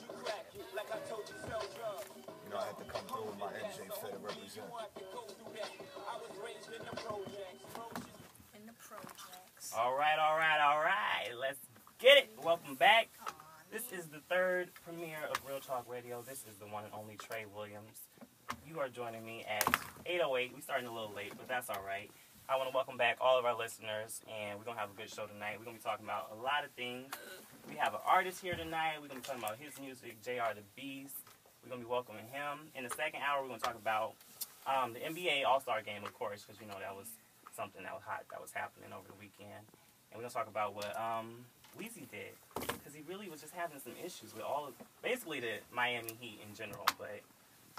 You know, I had to come through with my MJ fit to represent. In the projects. All right. Let's get it. Welcome back. This is the third premiere of Real Talk Radio. This is the one and only Trey Williams. You are joining me at 8:08. We're starting a little late, but that's all right. I want to welcome back all of our listeners, and we're going to have a good show tonight. We're going to be talking about a lot of things. We have an artist here tonight. We're going to be talking about his music, JR the Beast. We're going to be welcoming him. In the second hour, we're going to talk about the NBA All-Star Game, of course, because, you know, that was something that was hot, that was happening over the weekend. And we're going to talk about what WLIU did, because he really was just having some issues with all of, basically the Miami Heat in general. But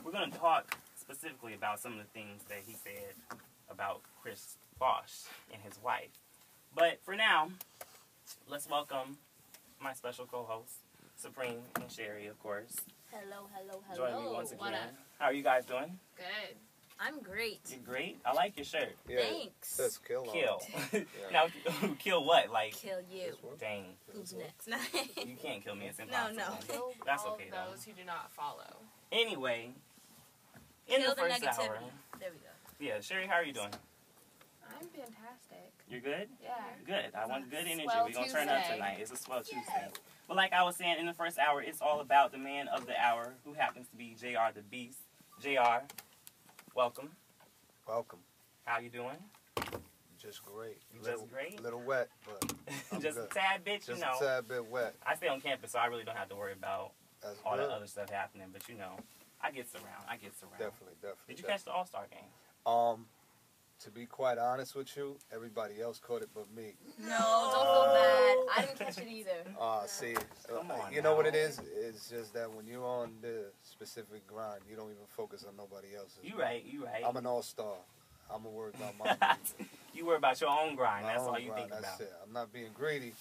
we're going to talk specifically about some of the things that he said about Chris Bosh and his wife. But for now, let's welcome my special co-hosts, Supreme and Sherry, of course. Hello. Joining me once again. How are you guys doing? Good. I'm great. You're great? I like your shirt. Yeah, Thanks. that's kill. Kill. Yeah. Now, kill what? Like, Kill you. dang. Who's next? You can't kill me. It's impossible. No. That's all okay, of though. those who do not follow. Anyway, in Kill the first negativity. hour. There we go. Yeah, Sherry, how are you doing? I'm fantastic. You're good? Yeah. Good. I want good energy. Swell We're going to turn up Tuesday. tonight. It's a swell Tuesday. But like I was saying, in the first hour, it's all about the man of the hour, who happens to be JR the Beast. JR, welcome. Welcome. How you doing? Just great. Just great? A little wet, but I'm Just good. a tad bit, Just you know. a tad bit wet. I stay on campus, so I really don't have to worry about That's all good. the other stuff happening. But, you know, I get around. Definitely. Did you catch the All-Star game? To be quite honest with you, everybody else caught it but me. No, don't feel bad. I didn't catch it either. See, Come on you know now. what it is? It's just that when you're on the specific grind, you don't even focus on nobody else's. You right. I'm an all-star. I'm going to worry about my music. You worry about your own grind. My That's own all you grind, think that's about. it. I'm not being greedy,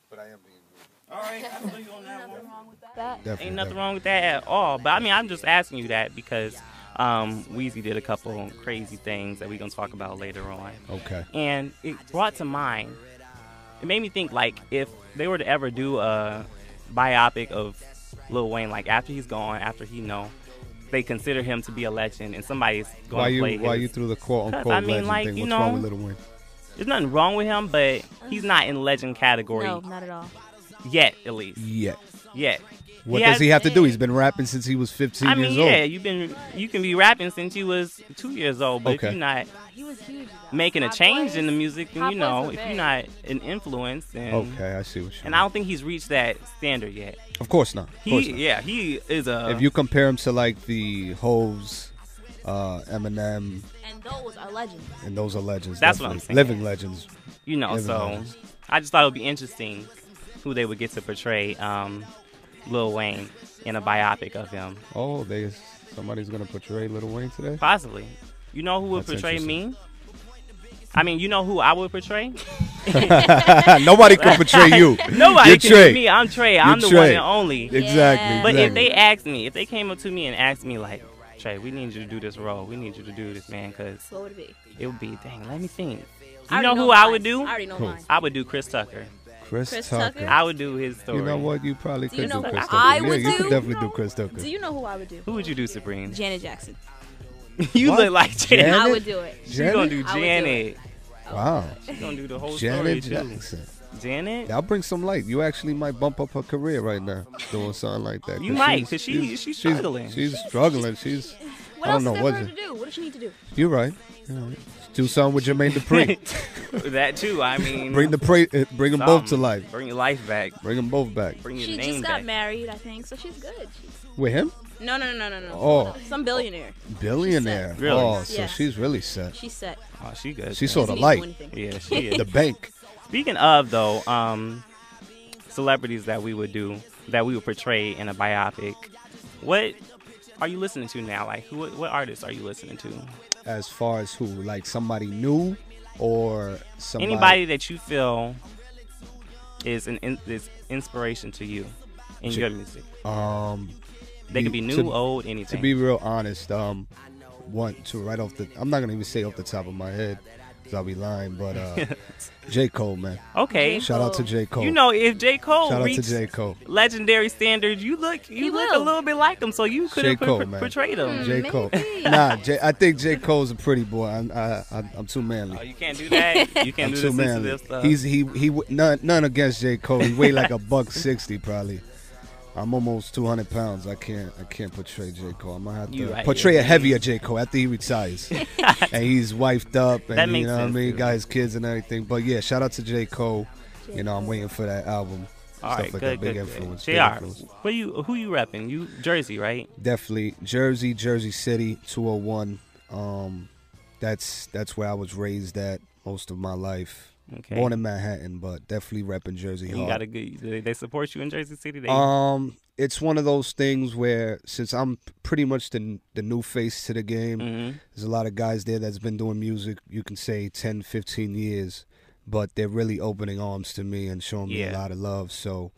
but I am being greedy. All right, I feel you on that one. wrong with that. Definitely, Ain't nothing wrong with that at all. But I mean, I'm just asking you that because WLIU did a couple crazy things that we're gonna talk about later on. Okay. And it brought to mind. It made me think, like, if they were to ever do a biopic of Lil Wayne, like after he's gone, after they consider him to be a legend, and somebody's going to play Why his. you through the quote unquote I mean, legend like, thing? you What's know, wrong with Lil Wayne? There's nothing wrong with him, but he's not in legend category No, not at all. yet, at least. Yeah. Yet. What does he have to do? He's been rapping since he was 15 I mean, years old. yeah, you can be rapping since you was 2 years old, but if Okay. you're not He was huge. making a Hot change Boys- in the music, then Hot you Boys know, were if big. you're not an influence, then Okay, I see what you and mean. I don't think he's reached that standard yet. Of course not. Of course not. He is a. If you compare him to like the Hoes, Eminem, And those are legends. and those are legends. That's what I'm definitely. saying. Living legends. you know, living so legends. I just thought it would be interesting who they would get to portray Lil Wayne in a biopic of him, Oh, somebody's gonna portray Lil Wayne today. possibly. You know who would That's portray interesting. me? I mean, you know who I would portray? Nobody can portray you. Nobody You're can Trey. do me. I'm Trey. I'm the Trey. one and only. Exactly. But if exactly. if they came up to me and asked me, like, Trey, we need you to do this role. We need you to do this, man, because What would it be? it would be, dang, let me think. I You know already who I mine. would do? I already know Who? mine. I would do Chris Tucker. Chris Chris Tucker. Tucker? I would do his story. You know what? You probably Do could you know do who Chris I Tucker. would Yeah, you do? could definitely do Chris Tucker. Do you know who I would do? Who would you do, Supreme? Janet Jackson. You What? look like Janet. Janet? I would do it. She's going to do I would do Janet. Wow. She's going to do the whole Janet story, too. Jackson. Janet? That'll bring some light. You actually might bump up her career right now doing something like that. You might, because she's struggling. She's struggling. She's. What I else don't is know. there for What's her to do? What does she need to do? You're right. You're right. Do something with Jermaine Dupri. That, too. I mean, bring them both to something. life. Bring your life back. Bring them both back. Bring your She name just got back. married, I think, so she's good. With him? No. Oh. Some billionaire. Billionaire. Really? Oh, so Yeah. she's really set. She's set. Oh, she good. She then. saw the Doesn't need to do light. anything. Yeah, she is. The bank. Speaking of, though, celebrities that we would portray in a biopic, what are you listening to now? Like, what artists are you listening to? As far as who? Like somebody new or somebody? Anybody that you feel is is inspiration to you in your music. They can be new, old, anything. To be real honest, I'm not gonna even say off the top of my head. because I'll be lying. But J. Cole, man. Okay. Shout out to J. Cole. You know, if J. Cole Shout out to reached J. Cole. legendary standards, you look a will. little bit like him, so you could J. have Cole, man. portrayed him. J. Cole. Maybe. Nah, I think J. Cole's a pretty boy. I'm too manly. Oh, you can't do that. You can't I'm do too the manly. sensitive stuff. He none against J. Cole. He weighed like $160 probably. I'm almost 200 pounds. I can't portray J. Cole. I'm gonna have You to right, portray yeah. a heavier J. Cole after he retires, and he's wifed up, and That you makes know what I sense, mean, too. got his kids and everything. But yeah, shout out to J. Cole. You know, I'm waiting for that album. All Stuff right, like good, that. Big good, influence. good. big JR, influence. who you repping? You Jersey, right? Definitely Jersey City, 201. That's where I was raised at most of my life. Okay. Born in Manhattan, but definitely repping Jersey You hard. got a good. They support you in Jersey City. It's one of those things where since I'm pretty much the new face to the game, there's a lot of guys there that's been doing music, you can say 10, 15 years, but they're really opening arms to me and showing me a lot of love. So,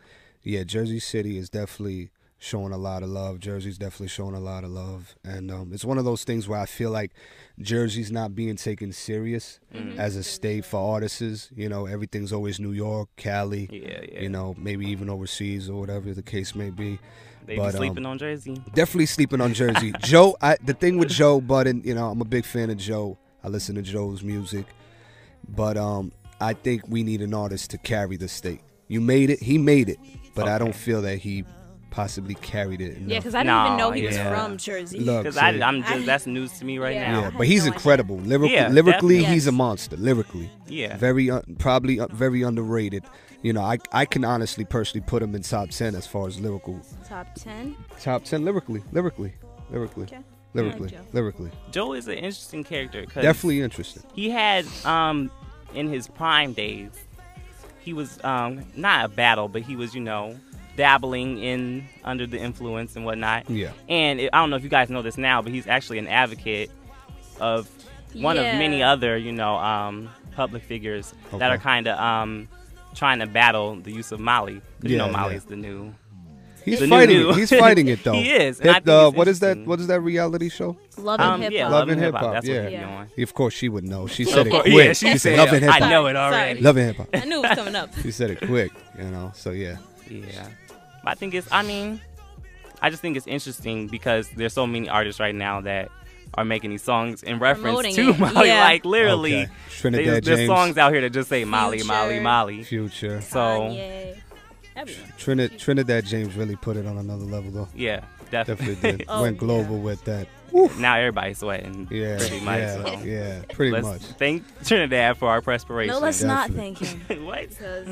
yeah, Jersey City is definitely showing a lot of love. Jersey's definitely showing a lot of love. And it's one of those things where I feel like Jersey's not being taken serious as a state for artists. You know, everything's always New York, Cali, you know, maybe even overseas or whatever the case may be. They be sleeping on Jersey. Definitely sleeping on Jersey. Joe, the thing with Joe Budden, you know, I'm a big fan of Joe. I listen to Joe's music. But I think we need an artist to carry the state. You made it. He made it. But I don't feel that he possibly carried it enough. Yeah, because I didn't even know he was yeah. from Jersey. Look, Because see, that's news to me right now. yeah, but he's no idea. incredible. Yeah, Lyrically, definitely. he's a Yes. monster. Lyrically, Yeah. very probably very underrated. You know, I can honestly personally put him in top 10 as far as lyrical. Top 10. Top 10 lyrically. Okay. Lyrically. Joe is an interesting character. 'Cause Definitely interesting. he had in his prime days, he was not a battle, but he was dabbling in under the influence and whatnot. Yeah. And I don't know if you guys know this now, but he's actually an advocate of one of many other public figures that are kind of trying to battle the use of Molly. 'Cause Molly's the new. He's the fighting new- it. He's fighting it though. He is. And I think it's What is that? interesting. What is that reality show? Love and Hip Yeah, Hop. Love and Hip Hop. That's Yeah. what he's doing. Of course, she would know. She Of said it course, quick. yeah, she said Love and Hip I Hop. know it already. Sorry. Love and Hip Hop. I knew it was coming up. She said it quick. So yeah. Yeah. But I think I just think it's interesting because there's so many artists right now that are making these songs in reference Promoting to it. Molly. Yeah. Like, literally, Okay. Trinidad there's James. songs out here that just say Molly, Future. Molly, Molly. Future. So, Kanye. Everyone. Trinidad James really put it on another level though. yeah, definitely. Definitely did. Oh, Went yeah. global with that. Now everybody's sweating. Yeah. Pretty much. Yeah. So. Yeah. Pretty Let's much. thank Trinidad for our perspiration. No, let's not Definitely. thank him. What? Because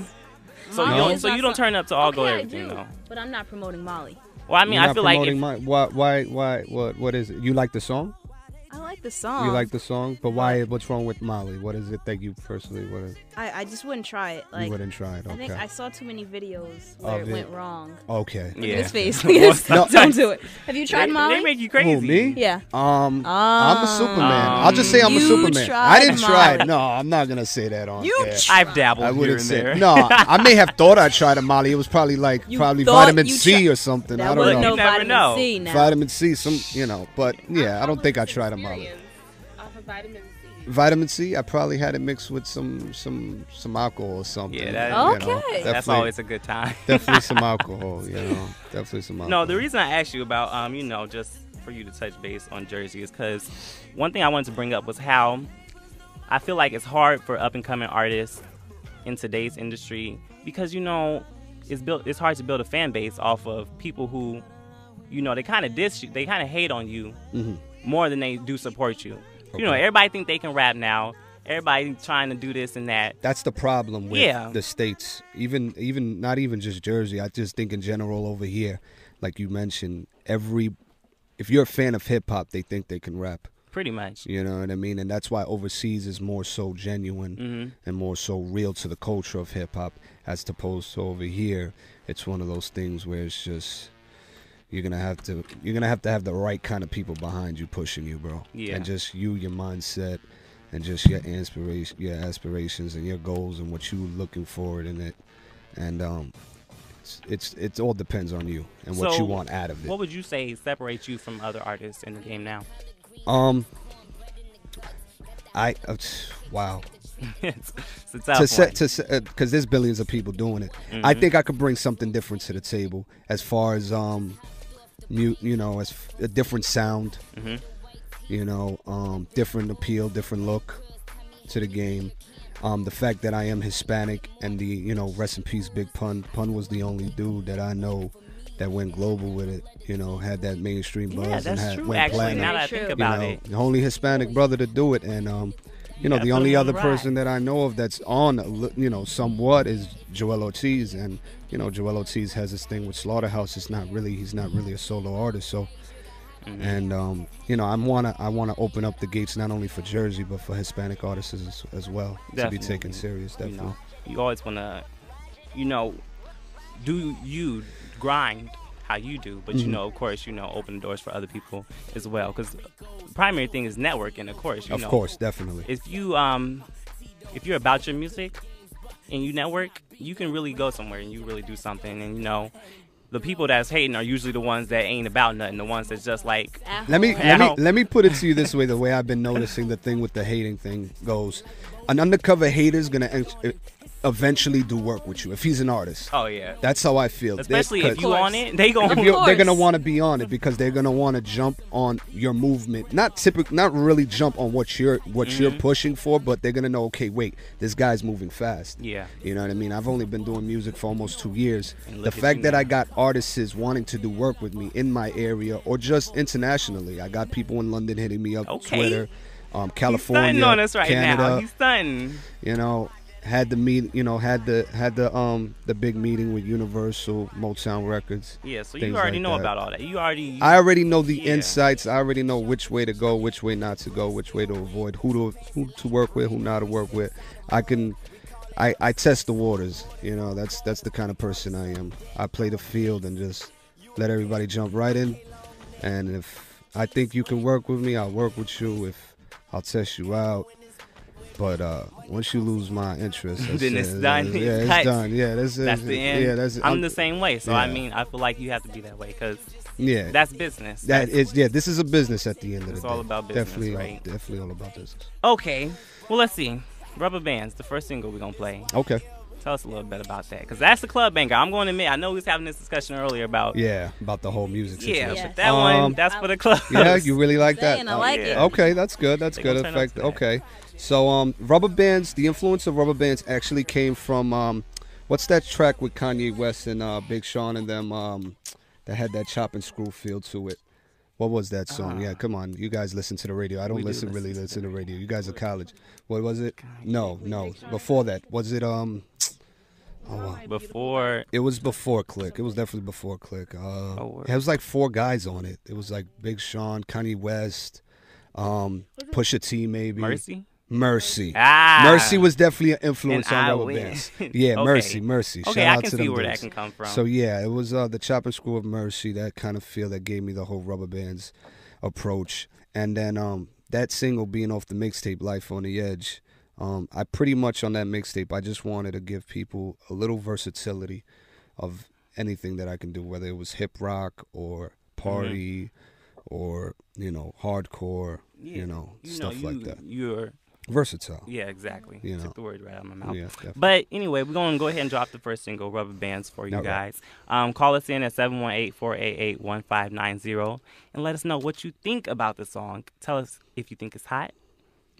So Molly you don't, is so not you don't some- turn up to all okay, go I everything do, though. but I'm not promoting Molly. Well, I mean, You're I not feel like promoting why what is it? You like the song? I like the song. You like the song, but why? What's wrong with Molly? What is it that you personally I just wouldn't try it. you Like, wouldn't try it? I think Okay. I saw too many videos where Of it it. went wrong. Okay. Look yeah. at his face. Well, Look at his- sometimes- Don't do it. Have you tried They Molly? make you crazy. Who, me? Yeah. I'm a Superman. I'll just say I'm a You Superman. tried I didn't try it. Molly. No, I'm not gonna say that on You air. I've dabbled I here wouldn't and say there. no. I may have thought I tried a Molly. It was probably You probably thought vitamin you C tri- or something. That I don't wasn't know. no never vitamin know. C now. Vitamin C, but yeah, I don't think I tried a Molly. Off of vitamin C. Vitamin C, I probably had it mixed with some alcohol or something. Yeah, that- Okay. That's definitely- always a good time. Definitely some alcohol, definitely some alcohol. No, the reason I asked you about, just for you to touch base on Jersey is because one thing I wanted to bring up was how I feel like it's hard for up and coming artists in today's industry because it's hard to build a fan base off of people who, they kind of diss you, they kind of hate on you more than they do support you. Okay. Everybody think they can rap now. Everybody trying to do this and that. That's the problem with Yeah. the states. Even not even just Jersey. I just think in general over here, like you mentioned, if you're a fan of hip hop, they think they can rap. Pretty much. You know what I mean? And that's why overseas is more so genuine and more so real to the culture of hip hop, as opposed to over here. It's one of those things where it's just you're gonna have to have the right kind of people behind you pushing you, bro. Yeah. And just your mindset, and just your aspirations, and your goals, and what you looking forward in it. And it all depends on you and what So, you want out of it. What would you say separates you from other artists in the game now? Wow. It's a tough one. Because there's billions of people doing it. I think I could bring something different to the table as far as as a different sound. Different appeal, different look to the game. The fact that I am Hispanic and rest in peace, Big Pun. Pun was the only dude that I know that went global with it. Had that mainstream buzz. Yeah, that's and true. went Actually, platinum. now that I think about it, the only Hispanic brother to do it, and the only other person that I know of that's on, somewhat is Joel Ortiz, and Joel Ortiz has this thing with Slaughterhouse. He's not really a solo artist, so. And I wanna open up the gates not only for Jersey but for Hispanic artists as well. Definitely. To be taken serious. Definitely. You always wanna, do you grind how you do, but of course, open the doors for other people as well. Because the primary thing is networking, of course. Of course, definitely. If you're about your music and you network, you can really go somewhere and you really do something. And the people that's hating are usually the ones that ain't about nothing. The ones that's just like. Let me put it to you this way: the way I've been noticing the thing with the hating thing goes, an undercover hater is gonna eventually do work with you if he's an artist. Oh yeah, that's how I feel. Especially if you on it, they're gonna want to be on it because they're gonna want to jump on your movement. Not really jump on what you're pushing for, but they're gonna know. Okay, wait, this guy's moving fast. Yeah, you know what I mean. I've only been doing music for almost 2 years. The fact that I got artists wanting to do work with me in my area or just internationally, I got people in London hitting me up, Twitter, California, He's stunting on us right Canada. Now. He's stunting. Had the meet, had the big meeting with Universal Motown Records. Yeah, so you already know about all that. I already know the insights. I already know which way to go, which way not to go, which way to avoid, who to work with, who not to work with. I test the waters. That's the kind of person I am. I play the field and just let everybody jump right in. And if I think you can work with me, I'll work with you. If I'll test you out. But once you lose my interest, then it's done. Yeah, it's done. Yeah, that's the end. Yeah, that's it. I'm the same way. So I feel like you have to be that way because that's business. This is a business at the end of the day. It's all about business, definitely, right? Definitely all about business. Okay, well let's see. Rubber Bands, the first single we're gonna play. Okay. Tell us a little bit about that, because that's the club banger. I'm going to admit, I know we was having this discussion earlier about the whole music situation. Yeah, but that one, that's for the club. Yeah, you really like that. I like it. Okay, that's good. That's good. In fact, okay. So, Rubber Bands, the influence of Rubber Bands actually came from what's that track with Kanye West and Big Sean and them that had that chop and screw feel to it? What was that song? Yeah, come on. You guys listen to the radio. I don't listen to the radio. You guys are college. What was it? No. Before that. Was it before? It was before Click. It was definitely before Click. It was like 4 guys on it. It was like Big Sean, Kanye West, Pusha T maybe. Mercy. Mercy was definitely an influence on Rubber Bands. Yeah, okay. Mercy. Okay, Shout I out can to see them where dudes. that can come from. So yeah, it was the chop and screw of Mercy, that kind of feel that gave me the whole Rubber Bands approach. And then that single being off the mixtape Life on the Edge, I pretty much on that mixtape, I just wanted to give people a little versatility of anything that I can do, whether it was hip rock or party or, hardcore, stuff like that. You're versatile. Yeah, exactly. Took the word right out of my mouth. Yeah, definitely. But anyway, we're going to go ahead and drop the first single, Rubber Bands, for you guys. Call us in at 718-488-1590 and let us know what you think about the song. Tell us if you think it's hot.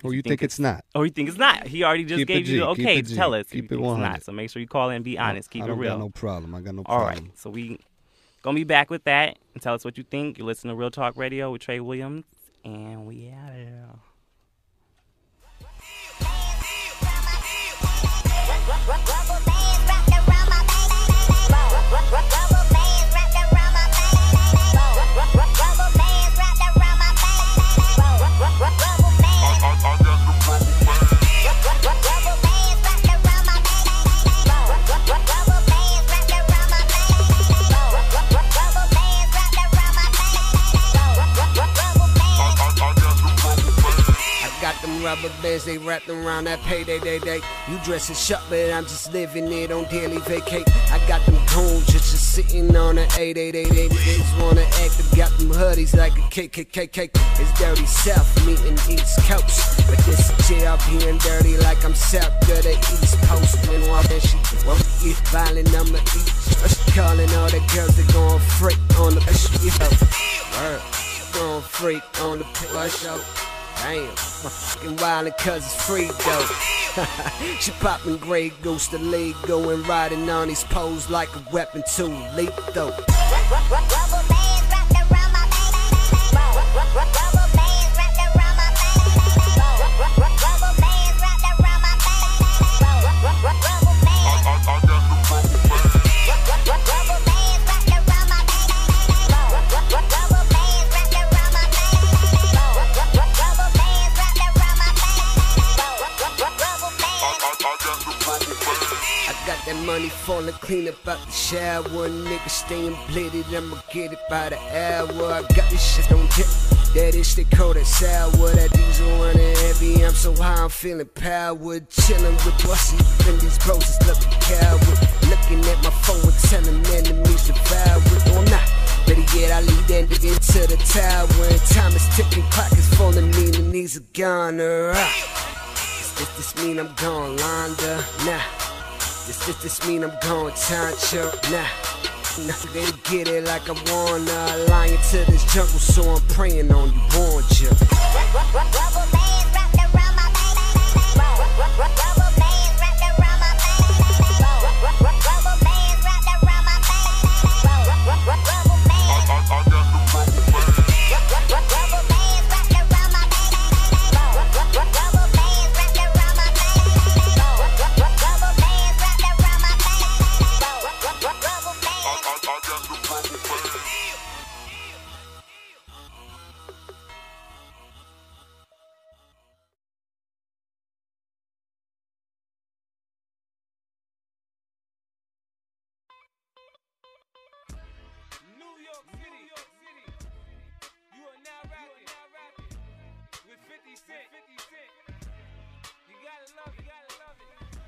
Or you think it's not. Or you think it's not. He already just gave you the okay to tell us if you think it's not. So make sure you call in and be honest. Keep it real. I got no problem. All right. So we going to be back with that and tell us what you think. You listen to Real Talk Radio with Trey Williams, and we out of here. rubber bands, they wrapped around that payday, day. You dressing sharp, but I'm just living it on daily vacate. I got them goons just sitting on an 8888. Niggas wanna act, I got them hoodies like a KKKK. It's dirty South, meeting East Coast. But this jail being dirty like I'm south of the East Coast. And walk that shit, well, it's violent, I'ma eat. Calling all the girls that gon' freak on the word. Gon' freak on the show. Damn, my fucking wildin' cause it's free though. She poppin' Grey Goose, the league going riding on these poles like a weapon too lethal. That money falling clean up out the shower. Nigga staying blitted, I'ma get it by the hour. I got this shit on dip, that is they call that sour. That diesel running heavy, I'm so high, I'm feeling powered. Chilling with Bussy, and these bros is looking coward. Looking at my phone and telling enemies to devour or not. Better yet, I lead that nigga into the tower. And time is ticking, clock is falling, the knees are gone. This mean I'm gone, Londa? Nah. This mean I'm going Tancho? Nah, they get it like I wanna. Lying to this jungle, so I'm praying on you, warned you.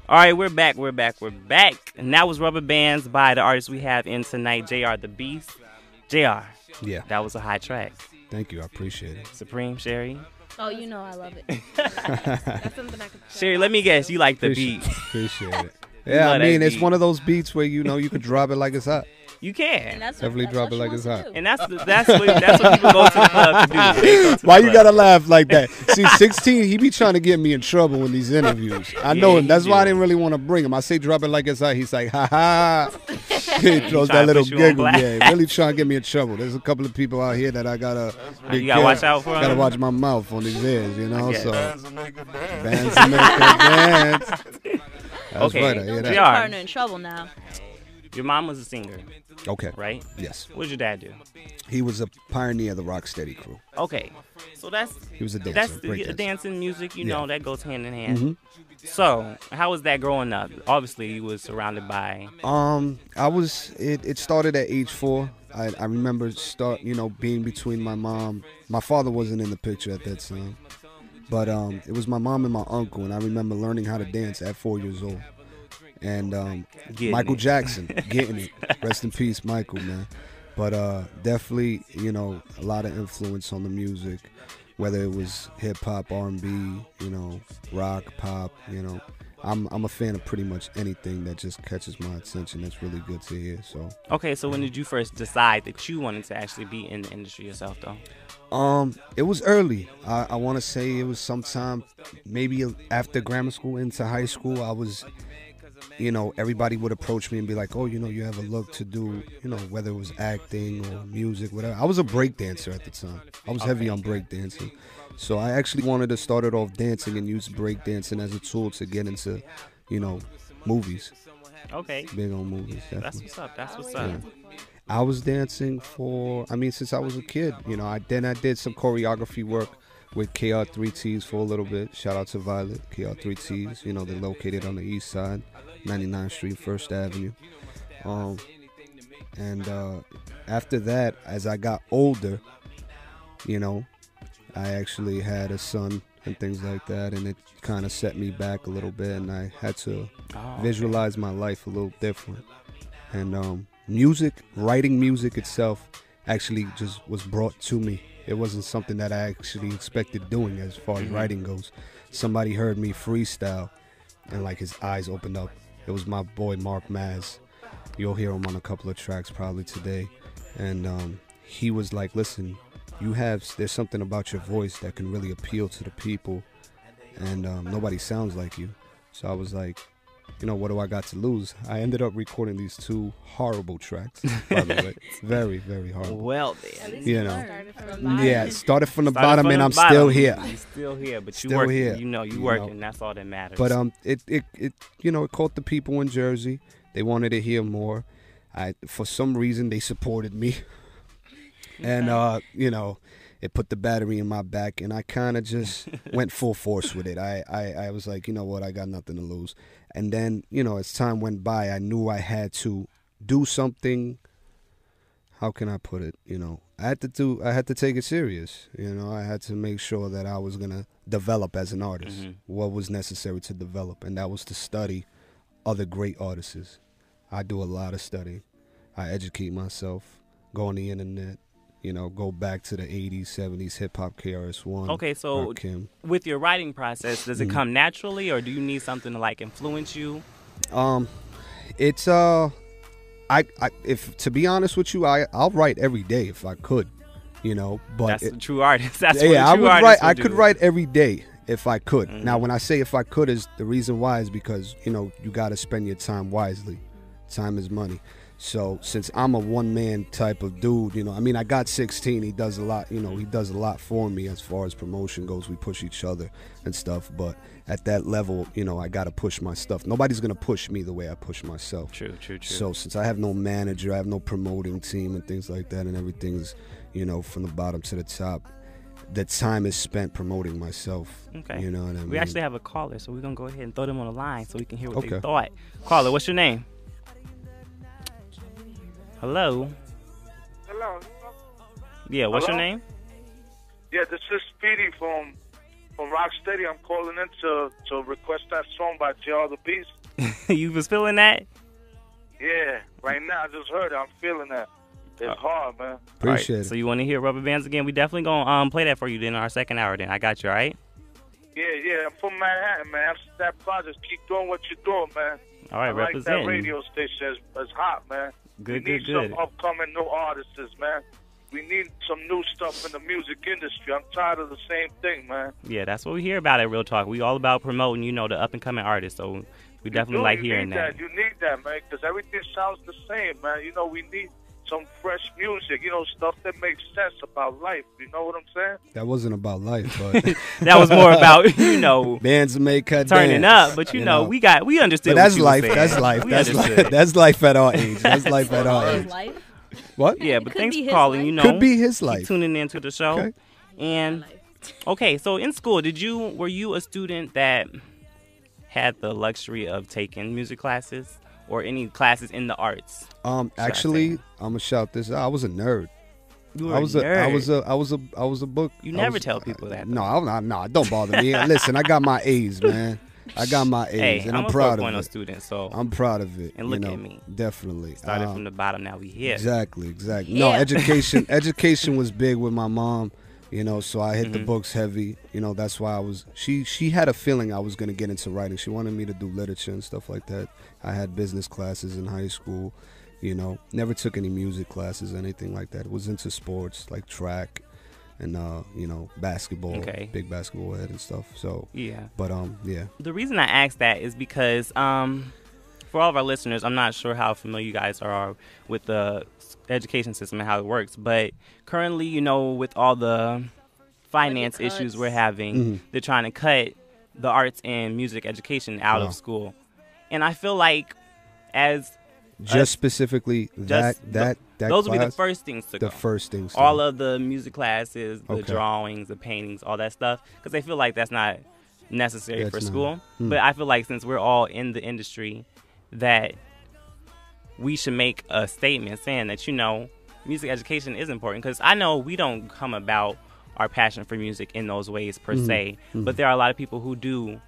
All right, we're back. And that was Rubber Bands by the artist we have in tonight, JR the Beast. JR. Yeah. That was a high track. Thank you. I appreciate it. Supreme, Sherry. Oh, you know I love it. That's something I could Sherry, let me guess. You like the beat. Appreciate it. Yeah, I mean, it's one of those beats where, you know, you could drop it like it's hot. You can. Definitely drop it like it's hot. And that's what people go to the club to do. Why you gotta laugh like that? See, 16, he be trying to get me in trouble in these interviews. I know him. That's why I didn't really want to bring him. I say drop it like it's hot. He's like, ha ha. He throws that little giggle. Yeah, really trying to get me in trouble. There's a couple of people out here that I gotta. You gotta watch out for. Gotta watch my mouth on these ears, you know. So bands and make a dance. That's okay. Right. Don't get your partner in trouble now. Your mom was a singer. Okay. Right? Yes. What did your dad do? He was a pioneer of the Rocksteady crew. Okay. So he was a dancer. That's the dancing music, you know, that goes hand in hand. Mm-hmm. So, how was that growing up? Obviously, you was surrounded by it started at age 4. I remember being between my mom. My father wasn't in the picture at that time. But it was my mom and my uncle, and I remember learning how to dance at 4 years old. And Michael Jackson, getting it. Rest in peace, Michael, man. But definitely, you know, a lot of influence on the music, whether it was hip hop, R&B, you know, rock, pop. You know, I'm a fan of pretty much anything that just catches my attention. That's really good to hear. So okay, so when did you first decide that you wanted to actually be in the industry yourself, though? It was early. I want to say it was sometime maybe after grammar school into high school. I was, you know, everybody would approach me and be like, oh, you know, you have a look to do, you know, whether it was acting or music, whatever. I was a break dancer at the time. I was heavy on break dancing. So I actually wanted to start it off dancing and use break dancing as a tool to get into, you know, movies. Okay. Big on movies, definitely. That's what's up. Yeah. I was dancing since I was a kid. You know, I did some choreography work with KR3Ts for a little bit. Shout out to Violet, KR3Ts. You know, they're located on the east side, 99th Street, 1st Avenue. After that, as I got older, you know, I actually had a son and things like that, and it kind of set me back a little bit, and I had to visualize my life a little different. And writing music itself actually just was brought to me. It wasn't something that I actually expected doing as far as writing goes. Somebody heard me freestyle, and like his eyes opened up. It was my boy Mark Maz. You'll hear him on a couple of tracks probably today. And he was like, listen, there's something about your voice that can really appeal to the people, and nobody sounds like you. So I was like, what do I got to lose? I ended up recording these 2 horrible tracks, by the way. Very, very horrible. Well, then. Started from the bottom, and I'm still here. You're still here, but still you working. here. You working. That's all that matters. But it caught the people in Jersey. They wanted to hear more. For some reason, they supported me. And, it put the battery in my back, and I kind of just went full force with it. I was like, you know what, I got nothing to lose. And then, as time went by, I knew I had to do something. How can I put it? I had to take it serious. I had to make sure that I was going to develop as an artist, what was necessary to develop, and that was to study other great artists. I do a lot of studying. I educate myself, go on the internet, go back to the 80s, 70s, hip-hop, KRS-One. Okay, so with your writing process, does it come naturally, or do you need something to, like, influence you? It's, if to be honest with you, I'll write every day if I could, but... That's a true artist. That's what a true artist I could write every day if I could. Now, when I say if I could, the reason why is because, you got to spend your time wisely. Time is money. So since I'm a one-man type of dude, I got 16. He does a lot, he does a lot for me as far as promotion goes. We push each other and stuff. But at that level, I got to push my stuff. Nobody's going to push me the way I push myself. True. So since I have no manager, I have no promoting team and things like that, and everything's, from the bottom to the top, the time is spent promoting myself. Okay. You know what I mean? We actually have a caller, so we're going to go ahead and throw them on the line so we can hear what they thought. Caller, what's your name? Hello. Hello. Yeah, what's your name? Yeah, this is Speedy from Rocksteady. I'm calling in to request that song by JR the Beast. You was feeling that? Yeah, right now I just heard it. I'm feeling that. It's hard, man. Appreciate it. So you want to hear Rubber Bands again? We definitely gonna play that for you then in our second hour. Then I got you, all right? Yeah. I'm from Manhattan, man. After that project, keep doing what you're doing, man. All right, I like representing. that radio station. It's hot, man. Good. We need some upcoming new artists, man. We need some new stuff in the music industry. I'm tired of the same thing, man. Yeah, that's what we hear about at Real Talk. We all about promoting, the up-and-coming artists. So we definitely like hearing that. You need that, man, because everything sounds the same, man. We need some fresh music, stuff that makes sense about life. You know what I'm saying? That wasn't about life, but that was more about, bands make cut turning dance, up. But we understood. But that's life. That's life. That's life at our age. That's life at our age. Life? What? Yeah, but thanks for calling. Could be his life. Keep tuning into the show. Okay. And okay, so in school, were you a student that had the luxury of taking music classes or any classes in the arts? Actually, I'm gonna shout this out. I was a nerd. You were a nerd. I was a book. You never tell people that. No, don't bother me. Listen, I got my A's, man. I got my A's, and I'm proud of it. Student, so I'm proud of it. And look at me. Definitely. Started from the bottom, now we here. Exactly. Yeah. No, education was big with my mom. So I hit the books heavy. That's why I was. She had a feeling I was gonna get into writing. She wanted me to do literature and stuff like that. I had business classes in high school. Never took any music classes or anything like that. Was into sports like track and basketball. Okay. Big basketball head and stuff. So yeah. But yeah. The reason I asked that is because for all of our listeners, I'm not sure how familiar you guys are with the education system and how it works, but currently, with all the finance issues we're having, they're trying to cut the arts and music education out of school. And I feel like specifically that those class, would be the first things to go. The first things. All of the music classes, the drawings, the paintings, all that stuff, because they feel like that's not necessary for school. But I feel like since we're all in the industry, that we should make a statement saying that music education is important, because I know we don't come about our passion for music in those ways per se. But there are a lot of people who do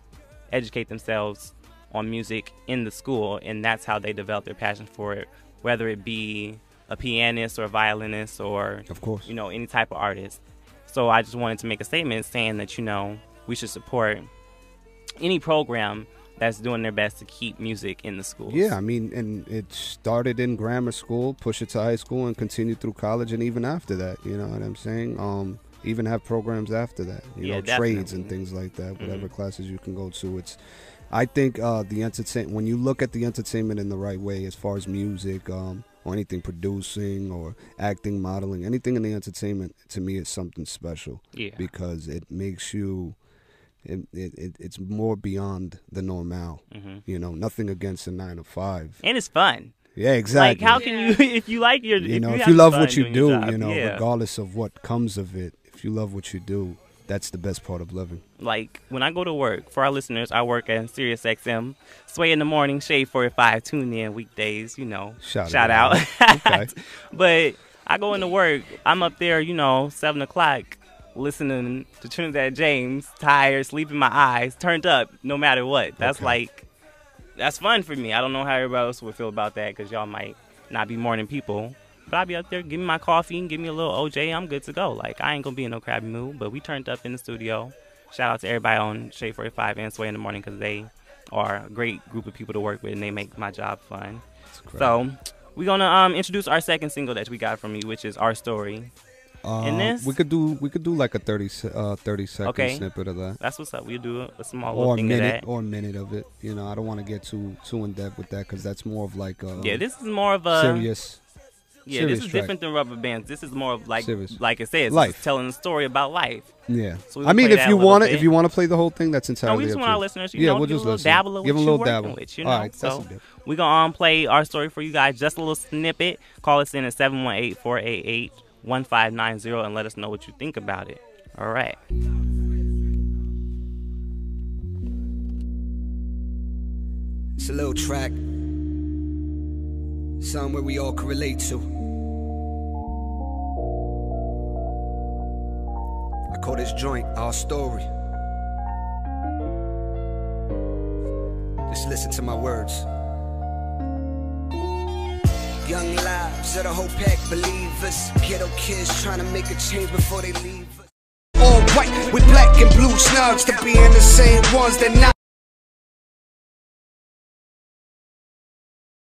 educate themselves on music in the school, and that's how they develop their passion for it, whether it be a pianist or a violinist or, of course, you know, any type of artist. So I just wanted to make a statement saying that, you know, we should support any program that's doing their best to keep music in the schools. Yeah, I mean, and it started in grammar school, push it to high school, and continued through college, and even after that, you know what I'm saying? Even have programs after that, you know, trades and things like that, whatever classes you can go to. I think the entertainment, when you look at the entertainment in the right way, as far as music, or anything producing or acting, modeling, anything in the entertainment, to me is something special. Yeah. Because it makes you, it's more beyond the normal. You know, nothing against a 9 to 5. And it's fun. Yeah, exactly. Like, how can you, if you like your, you know, if have you love fun what you doing your do, job, you know, yeah. regardless of what comes of it, if you love what you do, that's the best part of living. Like, when I go to work, for our listeners, I work at Sirius XM, Sway in the Morning, Shade 45, tune in weekdays, you know, shout out. Okay. But I go into work, I'm up there, you know, 7 o'clock, listening to Trinidad James, tired, sleep in my eyes, turned up, no matter what. That's like, that's fun for me. I don't know how everybody else would feel about that, because y'all might not be morning people. But I'll be up there, give me my coffee and give me a little OJ, I'm good to go. Like, I ain't going to be in no crabby mood, but we turned up in the studio. Shout out to everybody on Shade 45 and Sway in the Morning, because they are a great group of people to work with, and they make my job fun. So, we're going to introduce our second single that we got from you, which is Our Story. And this, we could do like a 30 second snippet of that. That's what's up. We'll do a small little thing of that. Or a minute of it. You know, I don't want to get too in depth with that, because that's more of like a this is more of a serious. Yeah, this is different than Rubber Bands. This is more of like Serious. like it says, Life. it's telling a story about life. Yeah. So I mean, if you want to play the whole thing, that's entirely no, we just up want to our you. listeners, you know, we'll give just a little listen. dabble of Give what them a you're little working dabble. with, you know. All right, so we're going to play Our Story for you guys, just a little snippet. Call us in at 718-488-1590 and let us know what you think about it. All right. It's a little track, something where we all can relate to. I call this joint Our Story. Just listen to my words. Young lives of the whole pack believers, ghetto kids trying to make a change before they leave us. All white with black and blue snugs to be in the same ones that not